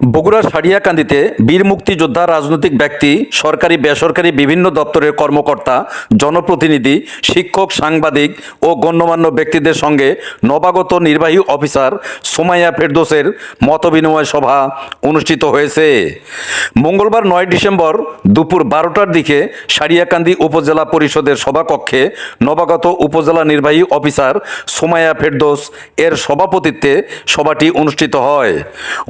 বগুড়ার সারিয়াকান্দিতে বীর মুক্তিযোদ্ধা, রাজনৈতিক ব্যক্তি, সরকারি বেসরকারি বিভিন্ন দপ্তরের কর্মকর্তা, জনপ্রতিনিধি, শিক্ষক, সাংবাদিক ও গণ্যমান্য ব্যক্তিদের সঙ্গে নবাগত নির্বাহী অফিসার সুমাইয়া ফেরদৌসের মতবিনিময় সভা অনুষ্ঠিত হয়েছে। মঙ্গলবার 9 ডিসেম্বর দুপুর 12টার দিকে সারিয়াকান্দি উপজেলা পরিষদের সভাকক্ষে নবাগত উপজেলা নির্বাহী অফিসার সুমাইয়া ফেরদৌস এর সভাপতিত্বে সভাটি অনুষ্ঠিত হয়।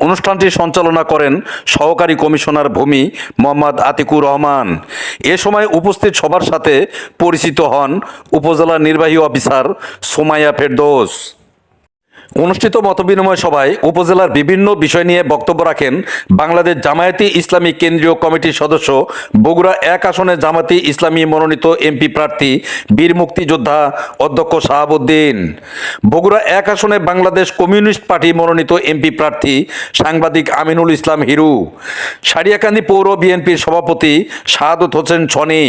অনুষ্ঠানটি সঞ্চালনা করেন সহকারী কমিশনার ভূমি মোহাম্মদ আতিকুর রহমান। এ সময় উপস্থিত সবার সাথে পরিচিত হন উপজেলা নির্বাহী অফিসার সুমাইয়া ফেরদৌস। অনুষ্ঠিত মতবিনিময় সভায় উপজেলার বিভিন্ন বিষয় নিয়ে বক্তব্য রাখেন বাংলাদেশ জামায়াতে ইসলামী কেন্দ্রীয় কমিটির সদস্য, বগুড়া 1 আসনে জামায়াতে ইসলামী মনোনীত এমপি প্রার্থী বীর মুক্তিযোদ্ধা অধ্যক্ষ শাহাবুদ্দিন, বগুড়া 1 আসনে বাংলাদেশ কমিউনিস্ট পার্টি মনোনীত এমপি প্রার্থী সাংবাদিক আমিনুল ইসলাম হিরু, সারিয়াকান্দি পৌর বিএনপির সভাপতি শাহাদত হোসেন ছনি,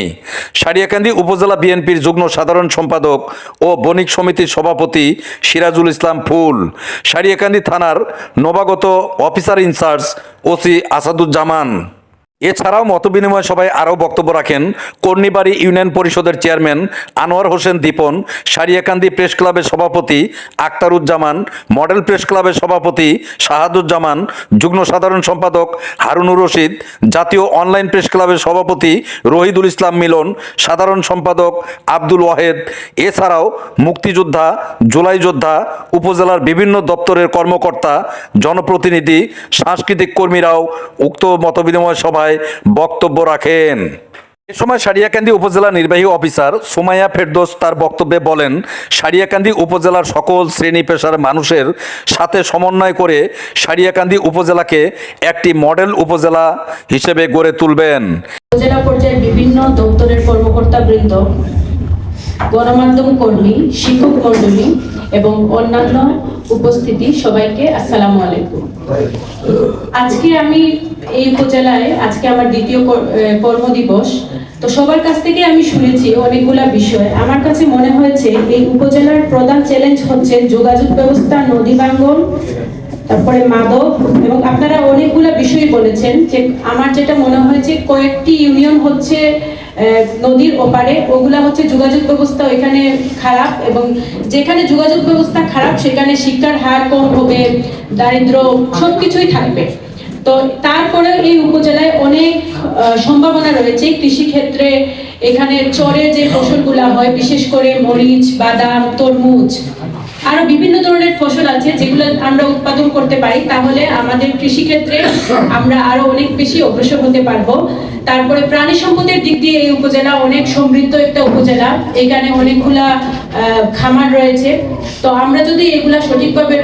সারিয়াকান্দি উপজেলা বিএনপির যুগ্ম সাধারণ সম্পাদক ও বণিক সমিতির সভাপতি সিরাজুল ইসলাম ফুল, সারিয়াকান্দি থানার নবাগত অফিসার ইনচার্জ ওসি আসাদুজ্জামান। এছাড়াও মতবিনিময় সভায় আরও বক্তব্য রাখেন কর্ণিবাড়ি ইউনিয়ন পরিষদের চেয়ারম্যান আনোয়ার হোসেন দীপন, সারিয়াকান্দি প্রেস ক্লাবের সভাপতি আক্তারুজ্জামান, মডেল প্রেস ক্লাবের সভাপতি শাহাদুজ্জামান, যুগ্ম সাধারণ সম্পাদক হারুনুর রশিদ, জাতীয় অনলাইন প্রেস ক্লাবের সভাপতি রহিদুল ইসলাম মিলন, সাধারণ সম্পাদক আব্দুল ওয়াহেদ। এছাড়াও মুক্তিযোদ্ধা, জুলাই যোদ্ধা, উপজেলার বিভিন্ন দপ্তরের কর্মকর্তা, জনপ্রতিনিধি, সাংস্কৃতিক কর্মীরাও উক্ত মতবিনিময় সভায় বক্তব্য রাখেন। এ সময় সারিয়াকান্দি উপজেলা নির্বাহী অফিসার সুমাইয়া ফেরদৌস তার বক্তব্যে বলেন, সারিয়াকান্দি উপজেলার সকল শ্রেণী পেশার মানুষের সাথে সমন্বয় করে সারিয়াকান্দি উপজেলাকে একটি মডেল উপজেলা হিসেবে গড়ে তুলবেন। উপজেলা পর্যায়ে বিভিন্ন দপ্তরের কর্মকর্তাবৃন্দ, গণমাধ্যম কর্মী, শিক্ষক মণ্ডলী এবং অন্যান্য উপস্থিতি সবাইকে আসসালামু আলাইকুম। আজকে আমি এই উপজেলায় আমার দ্বিতীয় কর্মদিবস। তো সবার কাছ থেকে আমি শুনেছি অনেকগুলা বিষয়। আমার কাছে মনে হয়েছে এই উপজেলার প্রধান চ্যালেঞ্জ হচ্ছে যোগাযোগ ব্যবস্থা, নদী ভাঙ্গন, তারপরে মাদক, এবং আপনারা অনেকগুলা বিষয় বলেছেন। যে আমার যেটা মনে হয়েছে কয়েকটি ইউনিয়ন হচ্ছে নদীর ওপারে, ওগুলা হচ্ছে যোগাযোগ ব্যবস্থা এখানে খারাপ, এবং যেখানে যোগাযোগ ব্যবস্থা খারাপ সেখানে শিক্ষার হার কম হবে, দারিদ্র সবকিছুই থাকবে। তো তারপরে এই উপজেলায় অনেক সম্ভাবনা রয়েছে কৃষি ক্ষেত্রে। এখানে চরে যে ফসলগুলা হয়, বিশেষ করে মরিচ, বাদাম, তরমুজ, আরো বিভিন্ন ধরনের ফসল আছে যেগুলো আমরা উৎপাদন করতে পারি, তাহলে আমাদের কৃষি ক্ষেত্রে আমরা আরো অনেক বেশি অগ্রসর হতে পারবো। তারপরে প্রাণী সম্পদের দিক দিয়ে এই উপজেলা অনেক সমৃদ্ধ একটা উপজেলা। এখানে অনেকগুলা খামার রয়েছে। তো আমরা যদি এগুলা সঠিকভাবে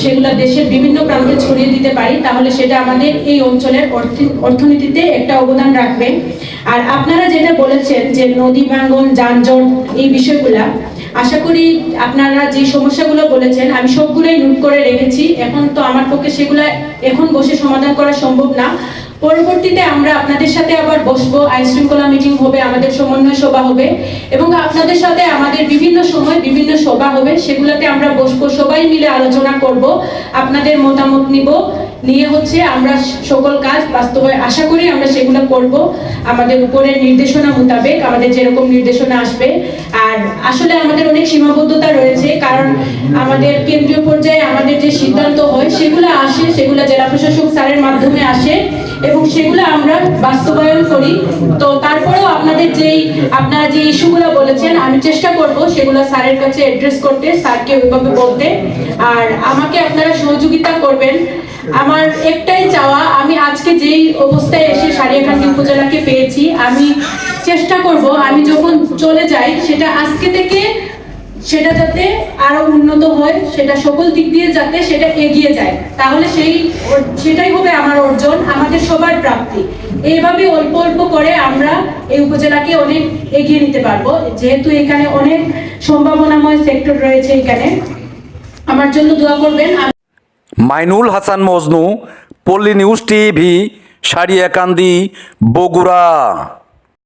সেগুলা দেশের বিভিন্ন প্রান্তে ছড়িয়ে দিতে পারি, তাহলে সেটা আমাদের এই অঞ্চলের অর্থনীতিতে একটা অবদান রাখবে। আর আপনারা যেটা বলেছেন যে নদী ভাঙ্গন, যানজট, এই বিষয়গুলা, আশা করি আপনারা যে সমস্যাগুলো বলেছেন আমি সবগুলোই নোট করে রেখেছি। এখন তো আমার পক্ষে সেগুলা এখন বসে সমাধান করা সম্ভব না। পরবর্তীতে আমরা আপনাদের সাথে আবার বসবো, আইন শৃঙ্খলা মিটিং হবে, আমাদের সমন্বয় সভা হবে, এবং আপনাদের সাথে আমাদের বিভিন্ন সময় বিভিন্ন সভা হবে, সেগুলোতে আমরা বসবো, সবাই মিলে আলোচনা করব, আপনাদের মতামত নিব, নিয়ে আমরা সকল কাজ বাস্তবায়ন আশা করি আমরা সেগুলো করব আমাদের উপরের নির্দেশনা মোতাবেক, আমাদের যেরকম নির্দেশনা আসবে। আর আসলে আমাদের অনেক সীমাবদ্ধতা রয়েছে, কারণ আমাদের কেন্দ্রীয় পর্যায়ে আমাদের যে সিদ্ধান্ত হয় সেগুলো আসে, সেগুলো জেলা প্রশাসক স্যারের মাধ্যমে আসে এবং সেগুলো আমরা বাস্তবায়ন করি। তো তারপরেও আপনারা যে ইস্যুগুলো বলেছেন আমি চেষ্টা করব সেগুলো স্যারের কাছে অ্যাড্রেস করতে, স্যারকে ওইভাবে বলতে। আর আমাকে আপনারা সহযোগিতা করবেন। আমার একটাই চাওয়া, আমি আজকে যেই অবস্থায় এসে সারিয়াকান্দি উপজেলাকে পেয়েছি, আমি চেষ্টা করব আমি যখন চলে যাই সেটা আজকে থেকে সেটা যাতে আরো উন্নত হয়, সেটা সকল দিক দিয়ে যাতে সেটা এগিয়ে যায়, তাহলে সেটাই হবে আমার অর্জন, আমাদের সবার প্রাপ্তি। এইভাবে অল্প অল্প করে আমরা এই উপজেলাকে অনেক এগিয়ে নিতে পারবো, যেহেতু এখানে অনেক সম্ভাবনাময় সেক্টর রয়েছে। এখানে আমার জন্য দোয়া করবেন। মাইনুল হাসান মজনু, পল্লী নিউজ টিভি, সারিয়াকান্দি, বগুড়া।